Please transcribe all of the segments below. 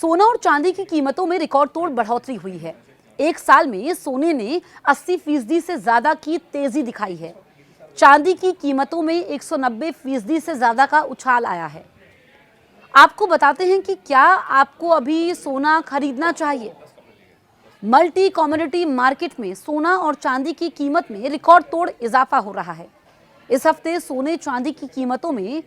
सोना और चांदी की कीमतों में रिकॉर्ड तोड़ बढ़ोतरी हुई है। एक साल में सोने ने 80% से ज्यादा की तेजी दिखाई है। चांदी की कीमतों में 190% से ज्यादा का उछाल आया है। आपको बताते हैं कि क्या आपको अभी सोना खरीदना चाहिए। मल्टी कमोडिटी मार्केट में सोना और चांदी की कीमत में रिकॉर्ड तोड़ इजाफा हो रहा है। इस हफ्ते सोने चांदी की कीमतों में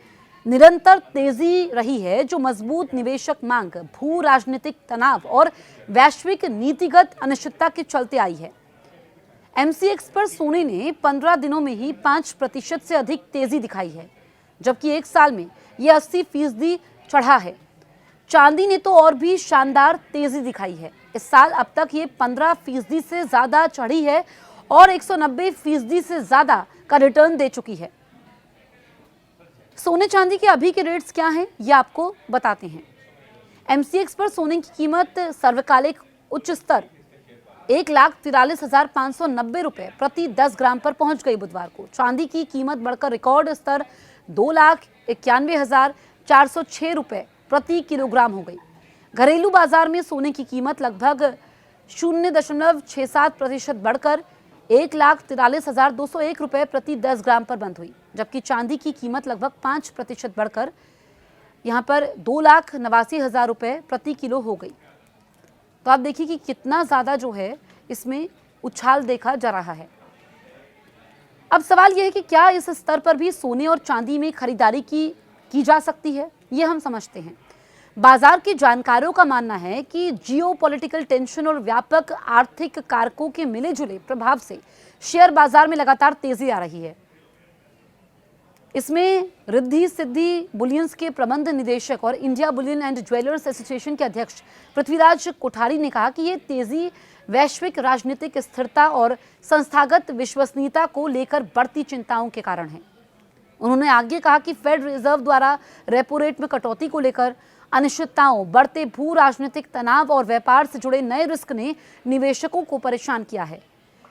निरंतर तेजी रही है, जो मजबूत निवेशक मांग, भू राजनीतिक तनाव और वैश्विक नीतिगत अनिश्चितता के चलते आई है। एमसीएक्स पर सोने ने 15 दिनों में ही 5% से अधिक तेजी दिखाई है, जबकि एक साल में यह 80% चढ़ा है। चांदी ने तो और भी शानदार तेजी दिखाई है। इस साल अब तक ये 15% से ज्यादा चढ़ी है और 190% से ज्यादा का रिटर्न दे चुकी है। सोने चांदी के अभी के रेट्स क्या हैं, ये आपको बताते हैं। एमसीएक्स पर सोने की कीमत सर्वकालिक उच्च स्तर 1,43,590 रुपए प्रति 10 ग्राम पर पहुंच गई बुधवार को। चांदी की कीमत बढ़कर रिकॉर्ड स्तर 2,91,406 रुपए प्रति किलोग्राम हो गई। घरेलू बाजार में सोने की कीमत लगभग 0.67% बढ़कर 1,43,201 रुपए प्रति 10 ग्राम पर बंद हुई, जबकि चांदी की कीमत लगभग 5% बढ़कर यहां पर 2,89,000 रुपए प्रति किलो हो गई। तो आप देखिए कि कितना ज्यादा जो है इसमें उछाल देखा जा रहा है। अब सवाल यह है कि क्या इस स्तर पर भी सोने और चांदी में खरीदारी की जा सकती है, ये हम समझते हैं। बाजार के जानकारों का मानना है कि जियोपॉलिटिकल टेंशन और व्यापक आर्थिक कारकों के मिले जुले प्रभाव से शेयर बाजार में लगातार तेजी आ रही है। इसमें रिद्धि सिद्धि बुलियंस के प्रबंध निदेशक और India Boolean and jewellers association के अध्यक्ष पृथ्वीराज कोठारी ने कहा कि ये तेजी वैश्विक राजनीतिक स्थिरता और संस्थागत विश्वसनीयता को लेकर बढ़ती चिंताओं के कारण है। उन्होंने आगे कहा कि फेड रिजर्व द्वारा रेपो रेट में कटौती को लेकर अनिश्चितताओं, बढ़ते भू राजनीतिक तनाव और व्यापार से जुड़े नए रिस्क ने निवेशकों को परेशान किया है।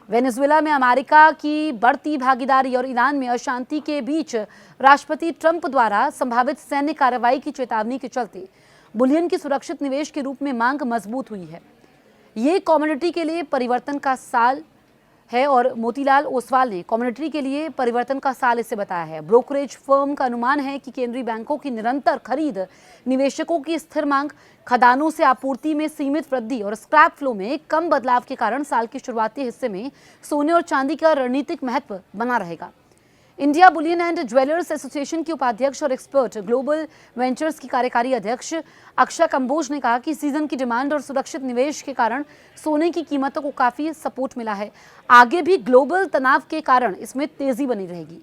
वेनेजुएला में अमेरिका की बढ़ती भागीदारी और ईरान में अशांति के बीच राष्ट्रपति ट्रंप द्वारा संभावित सैन्य कार्रवाई की चेतावनी के चलते बुलियन की सुरक्षित निवेश के रूप में मांग मजबूत हुई है। ये कमोडिटी के लिए परिवर्तन का साल है और मोतीलाल ओसवाल ने कमोडिटी के लिए परिवर्तन का साल इसे बताया है। ब्रोकरेज फर्म का अनुमान है कि केंद्रीय बैंकों की निरंतर खरीद, निवेशकों की स्थिर मांग, खदानों से आपूर्ति में सीमित वृद्धि और स्क्रैप फ्लो में कम बदलाव के कारण साल के शुरुआती हिस्से में सोने और चांदी का रणनीतिक महत्व बना रहेगा। India Boolean and jewellers association के उपाध्यक्ष और एक्सपर्ट ग्लोबल वेंचर्स की कार्यकारी अध्यक्ष अक्षय कंबोज ने कहा कि सीजन की डिमांड और सुरक्षित निवेश के कारण सोने की कीमतों को काफी सपोर्ट मिला है। आगे भी ग्लोबल तनाव के कारण इसमें तेजी बनी रहेगी।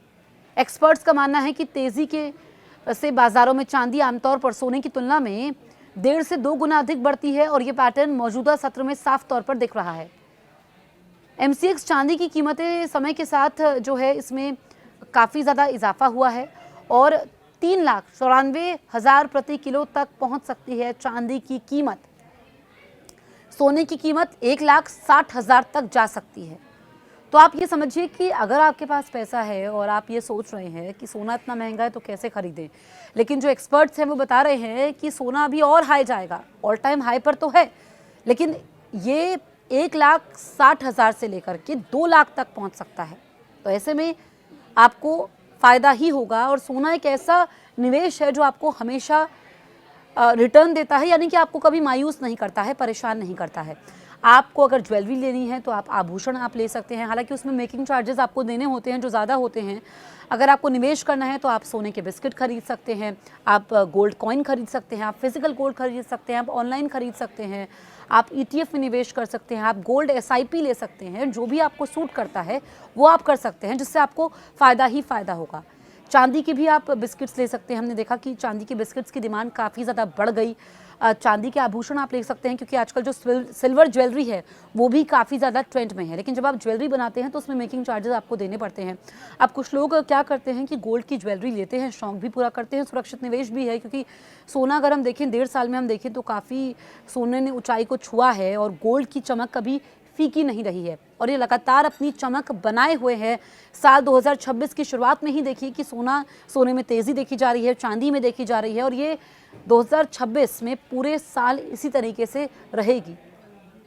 एक्सपर्ट्स का मानना है कि तेजी के से बाजारों में चांदी आमतौर पर सोने की तुलना में 1.5 से 2 गुना अधिक बढ़ती है और ये पैटर्न मौजूदा सत्र में साफ तौर पर दिख रहा है। एमसीएक्स चांदी की कीमतें समय के साथ जो है इसमें काफ़ी ज़्यादा इजाफा हुआ है और 3,94,000 प्रति किलो तक पहुंच सकती है चांदी की कीमत। सोने की कीमत 1,60,000 तक जा सकती है। तो आप ये समझिए कि अगर आपके पास पैसा है और आप ये सोच रहे हैं कि सोना इतना महंगा है तो कैसे खरीदें, लेकिन जो एक्सपर्ट्स हैं वो बता रहे हैं कि सोना अभी और हाई जाएगा, ऑल टाइम हाई पर तो है, लेकिन ये 1,60,000 से लेकर के 2 लाख तक पहुंच सकता है। तो ऐसे में आपको फ़ायदा ही होगा और सोना एक ऐसा निवेश है जो आपको हमेशा रिटर्न देता है, यानी कि आपको कभी मायूस नहीं करता है, परेशान नहीं करता है। आपको अगर ज्वेलरी लेनी है तो आप आभूषण आप ले सकते हैं, हालांकि उसमें मेकिंग चार्जेस आपको देने होते हैं जो ज़्यादा होते हैं। अगर आपको निवेश करना है तो आप सोने के बिस्किट खरीद सकते हैं, आप गोल्ड कॉइन खरीद सकते हैं, आप फिजिकल गोल्ड खरीद सकते हैं, आप ऑनलाइन खरीद सकते हैं, आप ईटीएफ में निवेश कर सकते हैं, आप गोल्ड एसआईपी ले सकते हैं। जो भी आपको सूट करता है वो आप कर सकते हैं, जिससे आपको फ़ायदा ही फ़ायदा होगा। चांदी की भी आप बिस्किट्स ले सकते हैं। हमने देखा कि चांदी की बिस्किट्स की डिमांड काफ़ी ज़्यादा बढ़ गई। चांदी के आभूषण आप ले सकते हैं, क्योंकि आजकल जो सिल्वर ज्वेलरी है वो भी काफ़ी ज़्यादा ट्रेंड में है। लेकिन जब आप ज्वेलरी बनाते हैं तो उसमें मेकिंग चार्जेस आपको देने पड़ते हैं। अब कुछ लोग क्या करते हैं कि गोल्ड की ज्वेलरी लेते हैं, शौक भी पूरा करते हैं, सुरक्षित निवेश भी है, क्योंकि सोना अगर हम देखें 1.5 साल में हम देखें तो काफ़ी सोने ने ऊंचाई को छुआ है और गोल्ड की चमक कभी फीकी नहीं रही है और ये लगातार अपनी चमक बनाए हुए है। साल 2026 की शुरुआत में ही देखिए कि सोने में तेज़ी देखी जा रही है, चांदी में देखी जा रही है और ये 2026 में पूरे साल इसी तरीके से रहेगी।